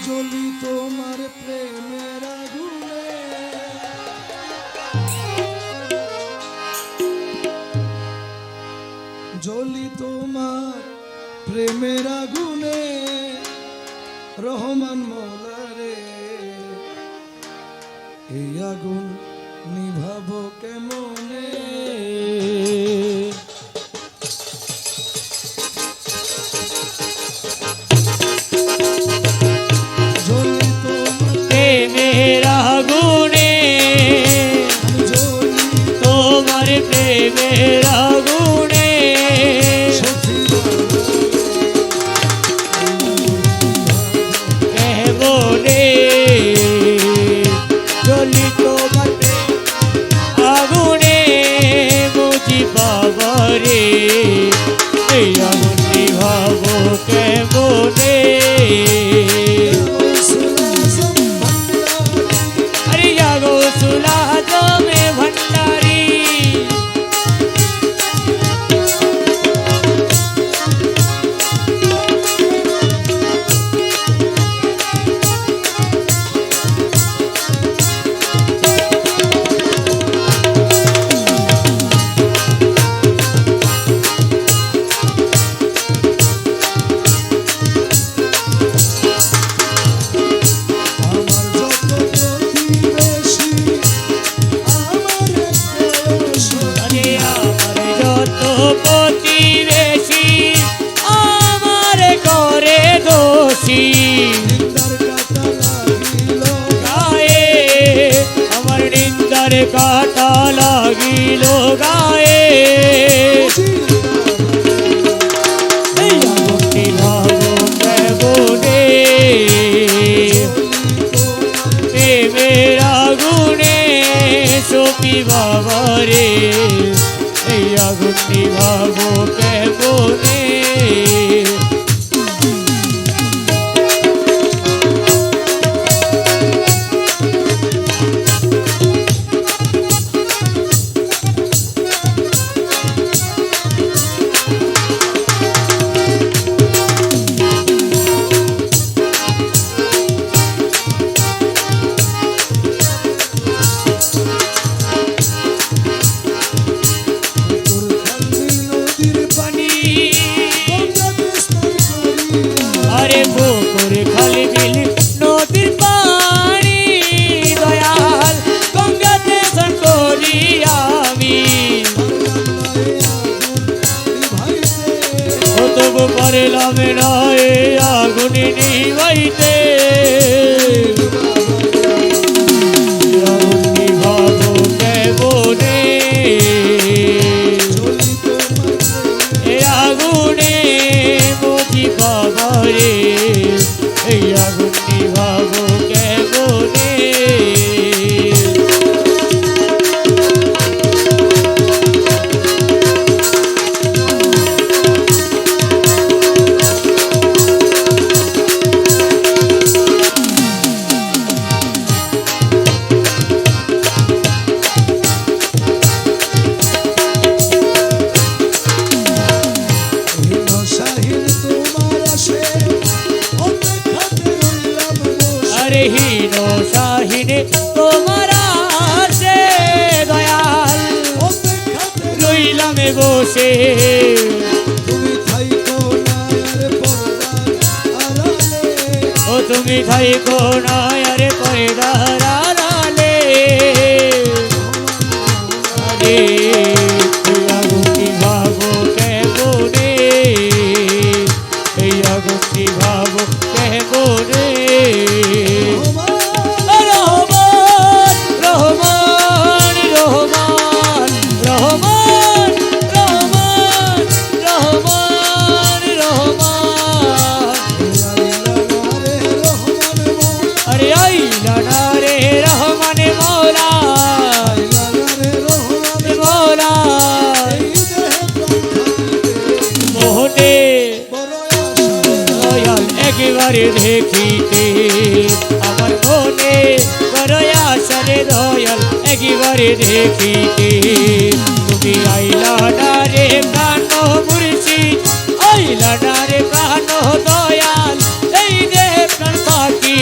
জ্বলি তোমার প্রেমের আগুনে, জ্বলি তোমার প্রেমের আগুনে, রহমান মৌলারে এই আগুন নিভাবো কেমনে। জ্বলি তোমার প্রেমের আগুনে, জ্বলি তোমার প্রেমের আগুনে, কেমনে জ্বলি তোমার আগুনে, বুঝি বাবারে এই আগুন নিভাবো কেমনে। अरे जागो सुला जो में भंडारी, প্রতিবেশী আমার করে দোষী, গায়ে আমার নিন্দার কাটা লাগিল গায়ে, এই আগুনটি ভাবো কেমনে, প্রেমের আগুনে সপি বাবারে এই আগুন নিভাবো কেমনে। আরে পুকুর খালি বিল নদীর পানি দয়াল গঙ্গাতে স্নান করি আমি, ও তবু পারলাম না এ আগুন নিভাইতে, আগুন নিভাবো কেমনে, এ আগুনে বুঝি বাবারে এই আগুন নিভাবো কেমনে। আরে হীন শাহিনে তোমার আছে দয়াল রইলাম বসে, ও তুমি থাইকো না আরে পর্দার আড়ালে, আরে এই আগুন নিভাবো কেমনে, এই আগুন নিভাবো কেমনে। রহমান রহমান রহমান রহমান রহমান রহমান রহমান, আরে আইলা না রে রহমান মৌলা, মৌলা মোহনে দয়াল একেবারে দেখিতে আমার মনে বড় আশা রে দয়াল একেবারে দেখিতে, তুমি আইলা না রে প্রাণ মুর্শিদ, আইলা না রে প্রাণ দয়াল এই দেহ প্রাণ পাখি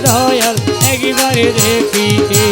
দয়াল একবারে দেখিতে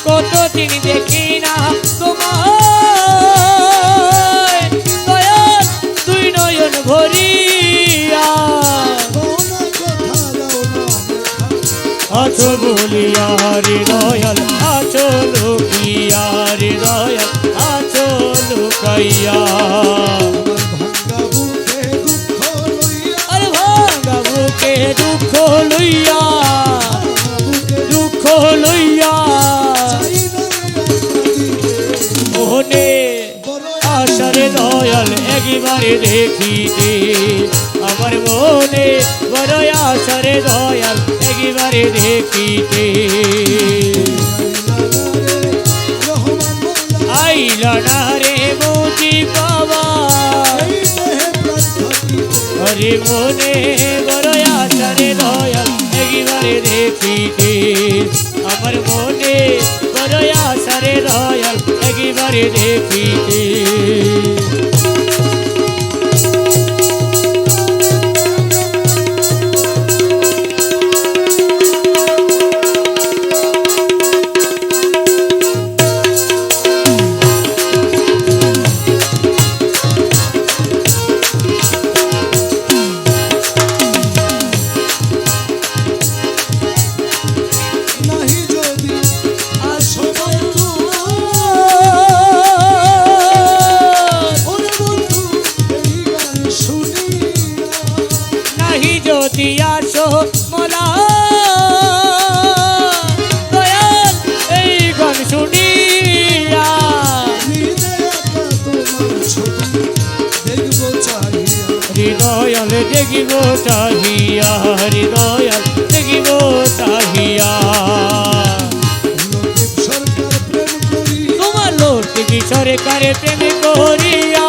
কতদিন দেখি না তোমায় দয়াল দুই নয়ন ভরিয়া আছো বলিয়া রে দয়াল আছো লুকিয়া রে দয়াল আছো লুকাইয়া আরে ভাঙা বুকে দুঃখ লইয়া দুঃখ লইয়া মনে আশারে দয়াল একবারে দেখিতে আমার মনে বড় আশারে দয়াল একবারে দেখিতে আইলা না রে মুজি বাবা আরে মনে বড় আশারে দয়াল একবারে দেখিতে আমার মনে বড় আশারে দয়াল একবারে দেখিতে যদি আসো মোলা দয়াল এই গান শুনিয়া হৃদয়াল দেখিব চাহিয়া হৃদয়াল দেখিব চাহিয়া তোমার লোক সরকারে প্রেম করিয়া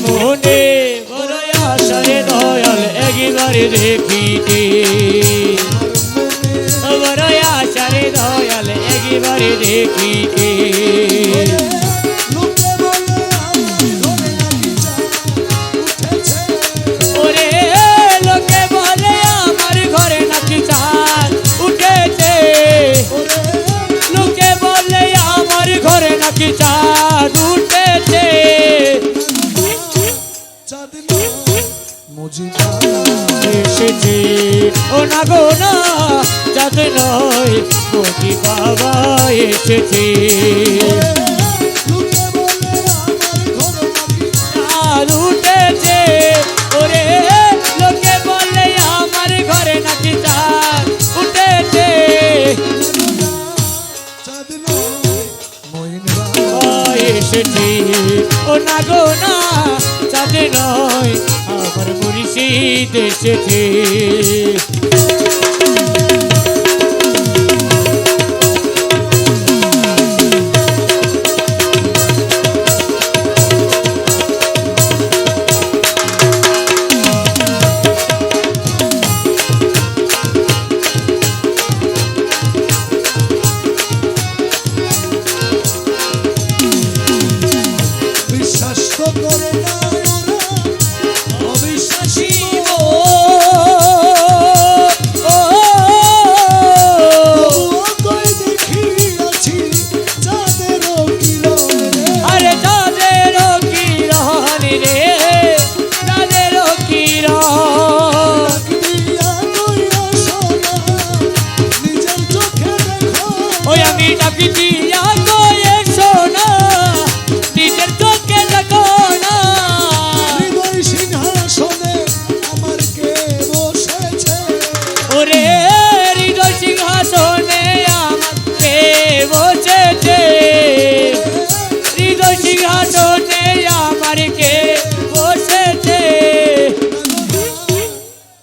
মনে বড় আশারে দয়াল একবারে দেখিতে বড় আশারে দয়াল একবারে দেখিতে ওরে লোকে বলে আমার ঘরে নাকি চাঁদ উঠেছে লোকে বলে আমার ঘরে নাকি চাঁদ উঠেছে এসেছে ও না গো না চাঁদ নয় মোদি বাবা এসেছে চাঁদ উঠেছে ওরে লোকে বলে আমার ঘরে নাকি চাঁদ উঠেছে এসেছে ও না গো না চাঁদ নয় আমার মুর্শিদ এসেছে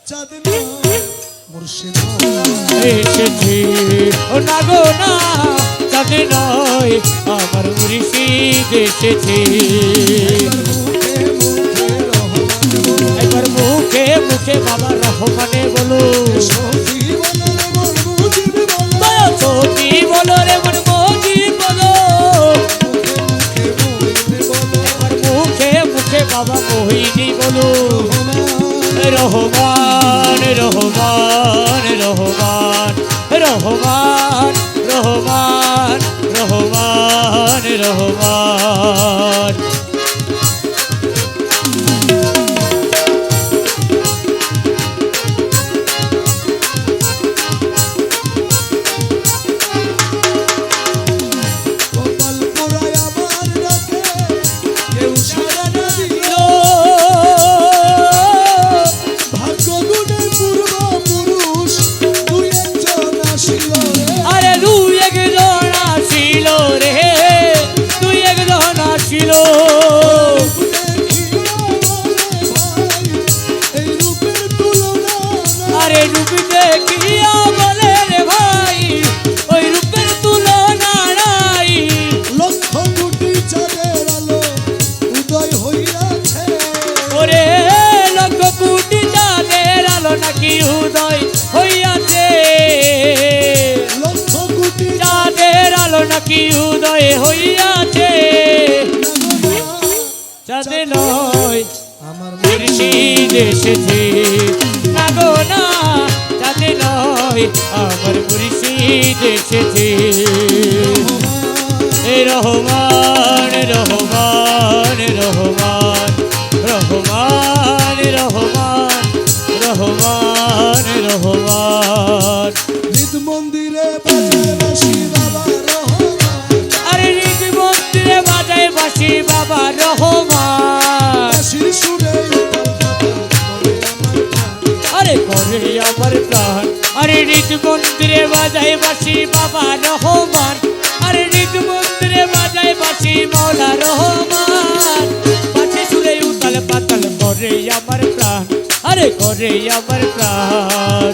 চাঁদ নয় মুর্শিদ এসেছে ও না গো না চাঁদ নয় আমার মুর্শিদ এসেছে একবার মুখে মুখে বাবা রহমানে বলো সখী বলো রে মন মুজিব বলো একবার মুখে মুখে বাবা মোহিনী বলো রহমান রহমান রহমান রহমান রহমান রহমান রহমান কি উদয় হইয়াছে চাঁদ নয় আমার মুর্শিদ এসেছে না গো না চাঁদ নয় আমার মুর্শিদ এসেছে রহমান রহমান রহমান রহমান রহমান রহমান রহমান নিজ মন্দিরে বাজায় বাঁশি বাবা বাজায় বাঁশি বাবা রহমান আরে করে আমার প্রাণ আরে নিজ মন্দিরে বাজায় বাঁশি বাবা রহমান আরে নিজ মন্দিরে বাজায় বাঁশি মৌলা রহমান বাঁশি সুরে উতাল পাতাল করে আমার প্রাণ আরে করে আমার প্রাণ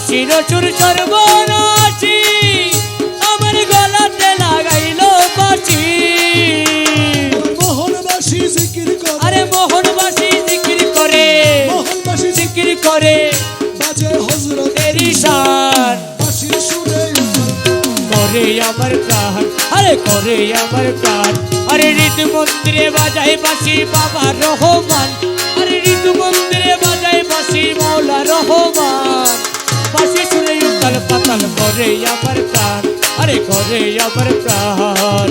শিরচুর সর্বনাশী আমার গলাতে লাগাইল বাঁশি মোহনবাসী জিকির করে আরে মোহনবাসী জিকির করে মোহনবাসী জিকির করে বাজে হযরতের শান বাঁশির সুরে করে আমার প্রাণ আরে করে আমার প্রাণ আরে ঋতু মন্দিরে বাজায় বাঁশি বাবা রহমান আরে ঋতু মন্দিরে বাজায় বাঁশি মৌলা রহমান বাঁশি সুরে উতাল পাতাল করে আমার প্রাণ আরে করে আমার প্রাণ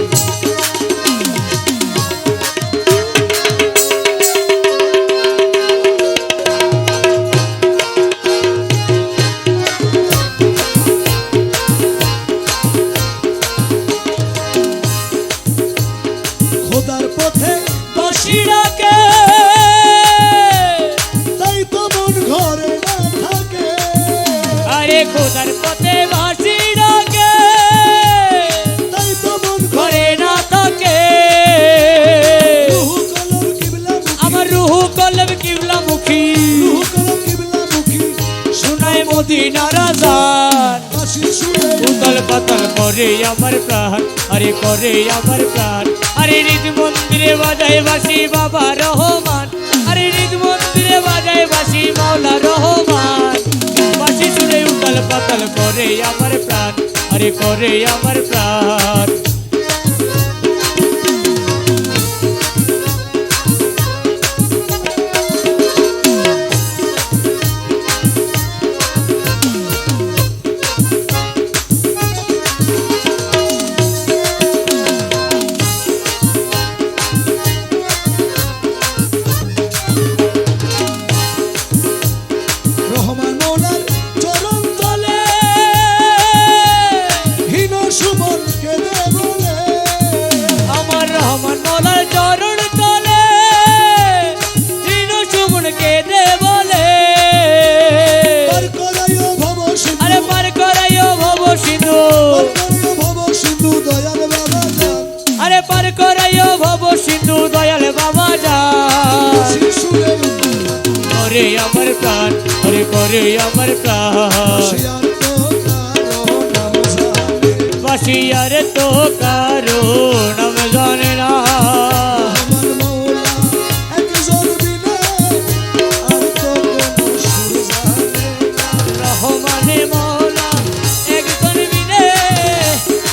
খোদার পথে বাঁশি ডাকে তাই তো মন ঘরে না থাকে আরে খোদার পথে বাঁশি ডাকে তাই তো মন ঘরে না থাকে আমার রুহু কলব কিবলা মুখী শোনায় মদিনার আযান বাঁশির সুরে উতাল পাতাল করে আমার প্রাণ আরে করে আমার প্রাণ আরে নিজ মন্দিরে বাজায় বাঁশি বাবা রহমান আরে নিজ মন্দিরে বাজায় বাঁশি মৌলা রহমান বাঁশি সুরে উতাল পাতাল করে আমার প্রাণ আরে করে আমার প্রাণ সুমনকে দেব করে আমার প্রাণ বাসি আর তো কারো নাম জানে না রহমানে মওলা একজন বিনে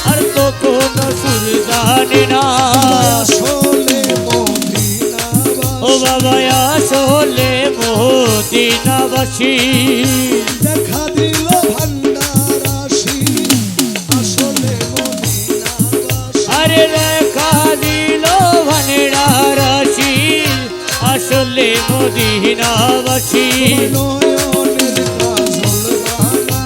আর তো কোনো সুর জানে না ও বাবা আসলে মদিনাবাসী দেখা দিল ভান্ডারাশি আসলে মদিনাবাসী আরে লেখা দিল ভান্ডারাশি আসলে মদিনাবাসী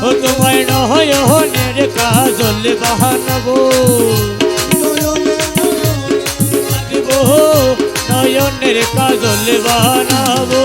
ও তোমায় নয়নের কাজল বাহানবো নয়নের কাজল বানাবো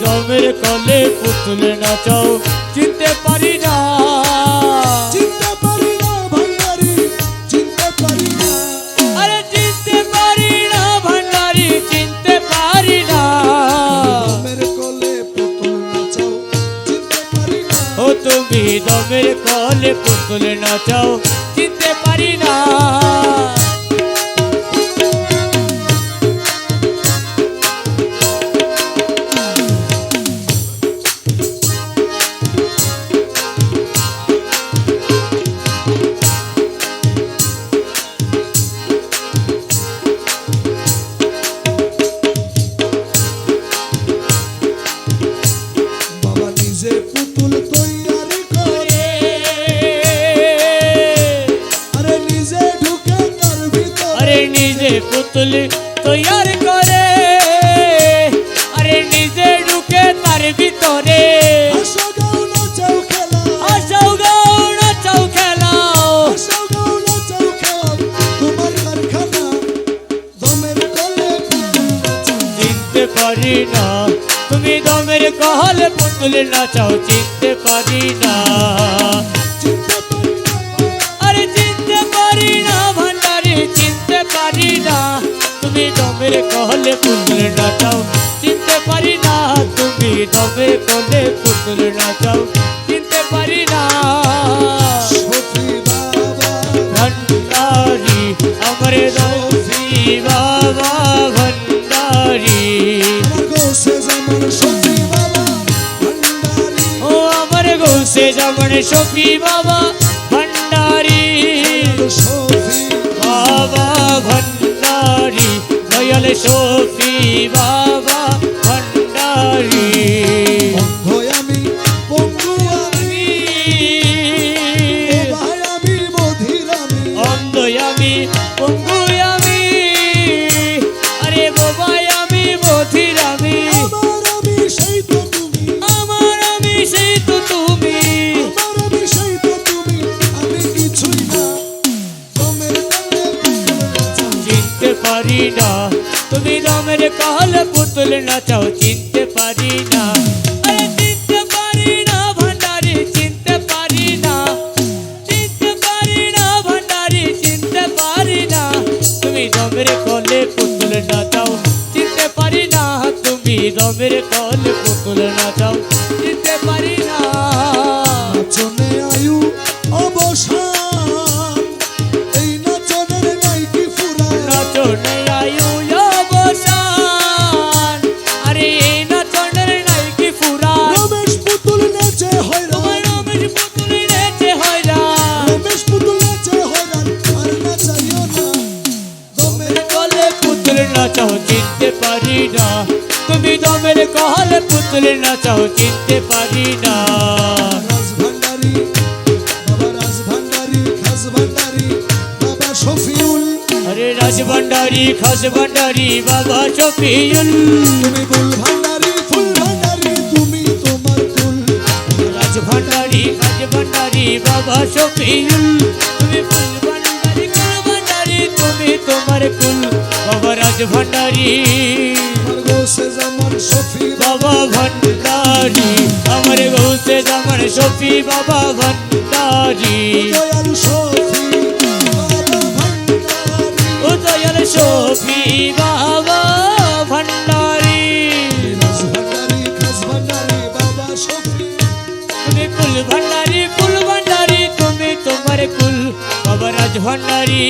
দমের কলে পুতুল নাচাও চিনতে পারি না ভান্ডারি চিনতে পারি না আরে চিনতে পারি না ভান্ডারি চিনতে পারি না দমের কলে পুতুল নাচাও চিনতে পারি না ও তুমি দমের কলে পুতুল নাচাও চিনতে পারি না পুতুল তৈয়ার করে আরে নিজে ঢুকে তার ভিতরে আসো গাও নাচাও খেলা আসাও গাও নাচাও খেলাও আসো গাও নাচাও খেলা তোমার কারখানা দমের কলে পুতুল নাচাও চিনতে পারি না তুমি দমের কলে পুতুল নাচাও চিনতে পারি না চিনতে পারি না আরে চিনতে পারি না ভান্ডারি চিনতে পারি না তুমি দমের কলে পুতুল নাচাও চিনতে পারি না তুমি দমের কলে পুতুল নাচাও চিনতে পারি না সফি বাবা ভান্ডারি আমার সফি বাবা ভান্ডারি আমার গোসে যেমন সফি বাবা ভান্ডারি ও আমার গৌসে যেমন সফি বাবা ভান্ডারি সফি বাবা ভান্ডারি দয়াল সফি বাবা ভান্ডারি অন্ধ আমি বন্ধু আমি ভাই আমি মধির আমি অন্ধ আমি পঙ্গু আমি আরে বাবাই আমি বধির আমি আমার আমি সেই তো তুমি আমার আমি সেই তো তুমি আমার আমি সেই তো তুমি আমি কিছুই না দমের কলে পুতুল নাচাও চিনতে পারি না তুমি দমের কলে পুতুল নাচাও চিনতে পারি না আরে চিনতে পারি না ভান্ডারি চিনতে পারি না চিনতে পারি না ভান্ডারি চিনতে পারি না তুমি দমের কলে পুতুল নাচাও চিনতে পারি না তুমি দমের কলে পুতুল নাচাও চিনতে পারি না নাচনে আয়ু অবসান এই নাচনের নাই কি ফুরায় নাচনে আয়ু অবসান আরে এই নাচনের নাই কি ফুরা রমেশ পুতুল নেচে হয়রান তোমার রমেশ পুতুল নেচে হয়রা রমেশ পুতুল নেচে হয়রান আর নাচাইও না দমের কলে পুতুল নাচাও চিনতে পারি না তুমি দমের কলে পুতুল নাচাও চিনতে পারি না রাজ ভান্ডারি বাবা রাজ ভান্ডারি খাস ভান্ডারি বাবা শফিউল আরে রাজ ভান্ডারি খাস ভান্ডারি বাবা শফিউল তুমি ফুল ভান্ডারি তুমি তোমার কুল রাজ ভান্ডারি খাস ভান্ডারি বাবা শফিউল তুমি ফুল ভান্ডারি কুল ভান্ডারি তুমি তোমার কুল বাবা রাজ ভান্ডারি আমার গৌসে জামান শফি বাবা ভান্ডারি আমার গৌসে জামান শফি বাবা ভান্ডারি দয়াল শফি বাবা ভান্ডারি ও দয়াল শফি বাবা ভান্ডারি রাজ ভান্ডারি খাস ভান্ডারি বাবা শফি তুমি কুল ভান্ডারি তুমি তোমার কুল বাবা রাজ ভান্ডারি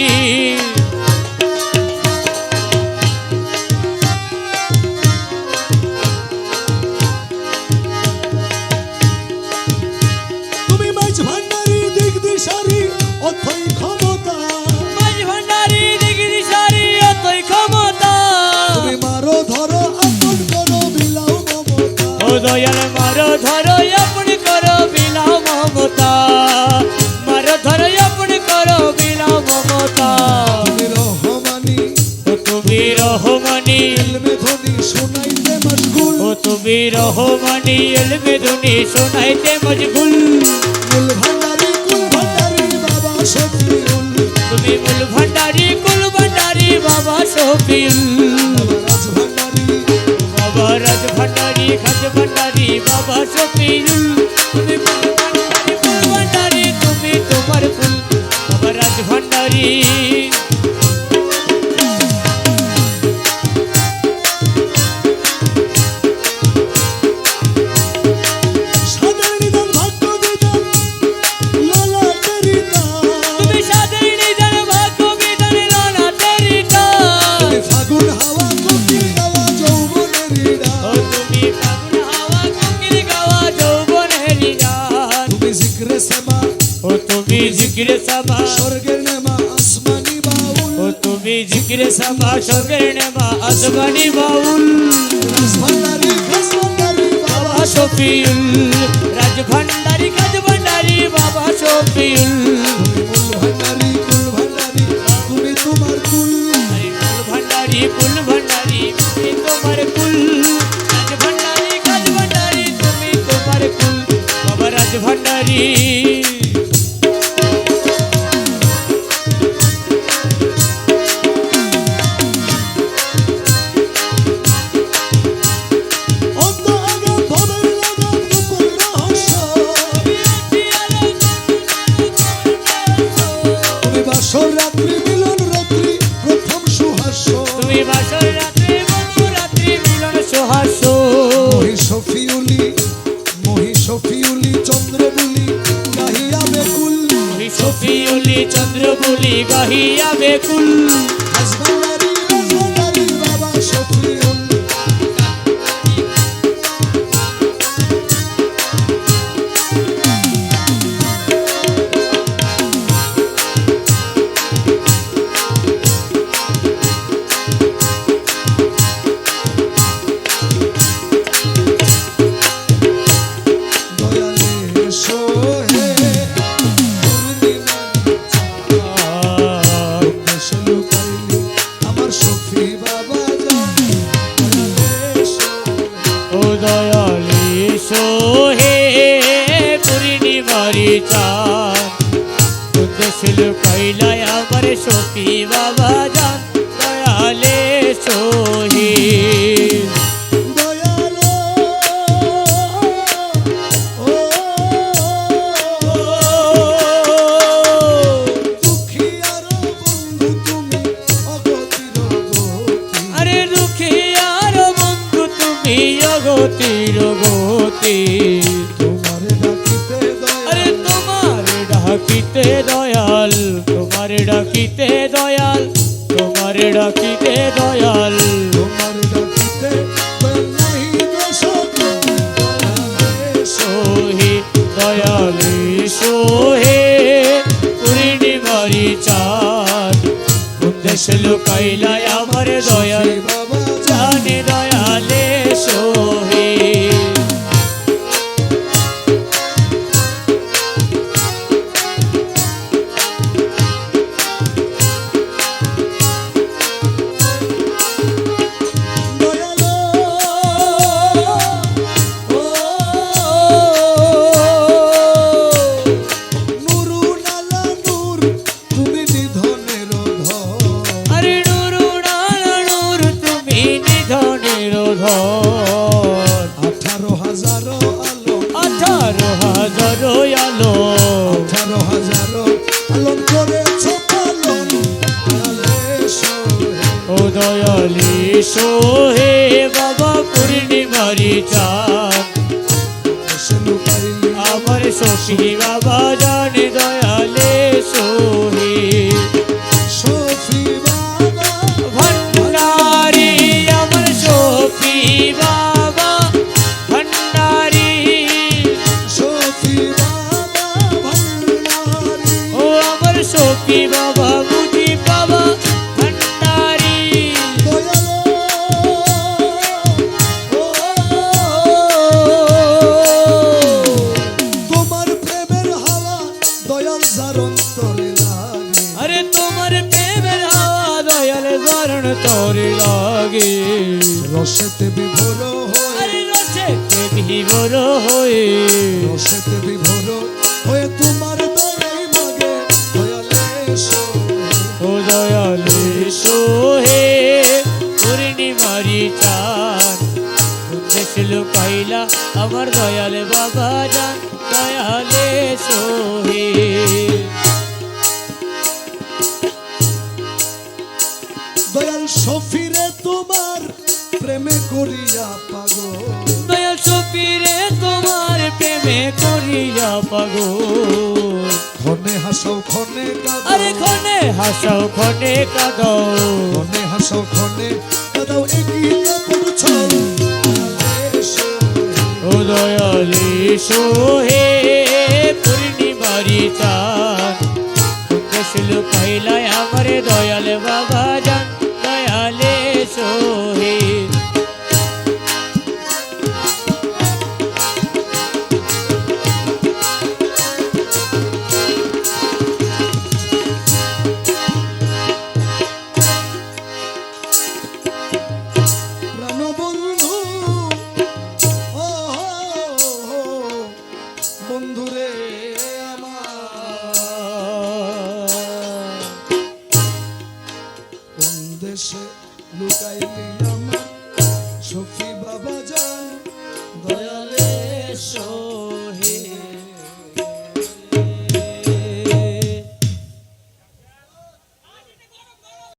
তুমি মাঝ ভান্ডারি দিক দিশারি অথই ক্ষমতা মাঝ ভান্ডারি দিগিরি সারি এতই ক্ষমতা তুমি মারো ধরো আপন করো বিলাও মমতা ও দয়াল মারো ধরো আপন করো বিলাও মমতা মারো ধরো আপন করো বিলাও মমতা তুমি রহমানি ও তুমি রহমানি ইলমে ধনী শোনাইতে মশগুল ও তুমি রহমানি এলবে ধুনি শোনাইতে মজগুল কুল ভান্ডারি বাবা শফিউল তুমি মূল ভান্ডারি কুল ভান্ডারি বাবা শফিউল বাবা রাজ ভান্ডারি বাবা রাজ ভান্ডারি খাজ ভান্ডারি বাবা শফিউল তুমি মূল ভান্ডারি কুল ভান্ডারি তুমি তোমার কুল বাবা রাজ ভান্ডারি সাদের নিদান ভাগ্য বিধান লালা তেরি নাম তুমি সাদের নিজান ভাগ্য বিধান লানা তেরি তুমি ফাগুন হাওয়া কোকিল গাওয়া যৌবনের ও ডাক তুমি ফাগুন হাওয়া কোকিল গাওয়া যৌবনেরি গান তুমি জিক্রে সেমা ও তুমি জিকিরে সাবা স্বর্গের নেমা আসমানি বাউল ও তুমি জিকিরে সাবা স্বর্গের নেমা আসমানি বাউল রাজ ভান্ডারি খাস ভান্ডারি বাবা বাবা শফিউল রাজ ভান্ডারি কাজ ভান্ডারি বাবা শফিউল কুল ভান্ডারি তুমি তোমার কুল কুল ভান্ডারি তুমি তোমার কুল রাজ ভান্ডারি কাজ ভান্ডারি তুমি তোমার কুল বাবা রাজ ভান্ডারি অন্ত আগাম ভবের লাগাম গোপন রহস্য তুমি বাসর রাত্রি মিলন রাত্রি প্রথম সুহাস্য তুমি বাসর রাত্রি বন্ধু রাত্রি মিলন সোহাস মহি শফিউলি চন্দ্রবুলি গাহিয়া বেকুল শফিউলি চন্দ্রবুলি গাহিয়া বেকুল রাজভান্ডারি বাবা শফিউল দয়ালে সোহে দেশে লুকাইলি আমার শফি বাবা জান দয়ালে সোহে ও দয়ালি সোহে পূর্ণিমারি চাঁদ উদ্দেশ্য কইলায় আমার শফি বাবা জান দয়ালে সোহে দয়ালো ও দুঃখী আর বন্ধু তুমি অগতির গতি আরে দুঃখী আর বন্ধু তুমি অগতির গতি তোমারে ডাকিতে দয়াল তোমার ডাকিতে দয়াল তোমারে ডাকিতে নাহি দোষ সোহে দয়ালে সোহে পূর্ণিমারি চাঁদ উদ্দেশ্য লুকাইলায় আমার দয়াল বাবা জানে দয়ালে সোহে লালন পালন করেছ পালন দয়ালে সোহে ও দয়ালে সোহে বাবা পূর্ণিমারি চাঁদ দেশে লুকাইলি আমার সখী বাবা জানে দয়ালে সোহে সফি বাবা ভণ্ডারি আমার সখী বাবা ভণ্ডারি সফি বাবা ভণ্ডারি ও আমার সখী বাবা বুঝি বাবা ভণ্ডারি দয়ালো ও তোমার প্রেমের হাওয়া দয়াল যার অন্তরে লাগে আরে তোমার প্রেমের হাওয়া দয়াল বরণ তোরে লাগে রসেতে বিভোর হয়ে আরে রসেতে বিভোর হয়ে রসেতে বিভোর হয়ে তোমার দয়াই মাগে দয়ালে সোহে ও দয়ালে সোহে পূর্ণিমারি চাঁদ দেশ লুকাইলা আমার দয়াল বাবা জান দয়ালে সোহে দয়াল সফিরে তোমার প্রেমে করিয়া পাগল দয়াল সফিরে তোমার প্রেমে করিয়া পাগল ক্ষণে হাসাও ক্ষণে কাঁদো আরে ক্ষণে হাসাও ক্ষণে কাঁদো ক্ষণে হাসাও ক্ষণে কাঁদাও একই কাপড় ছল দয়ালে সোহে ও দয়ালে সোহে পূর্ণিমারি চাঁদ দেশ লুকাইলায় আমার দয়াল বাবা জান দয়ালে সোহে প্রাণবন্ধু ও বন্ধুরে আমার কোন দেশে লুকাইলি আমার সফি বাবা জান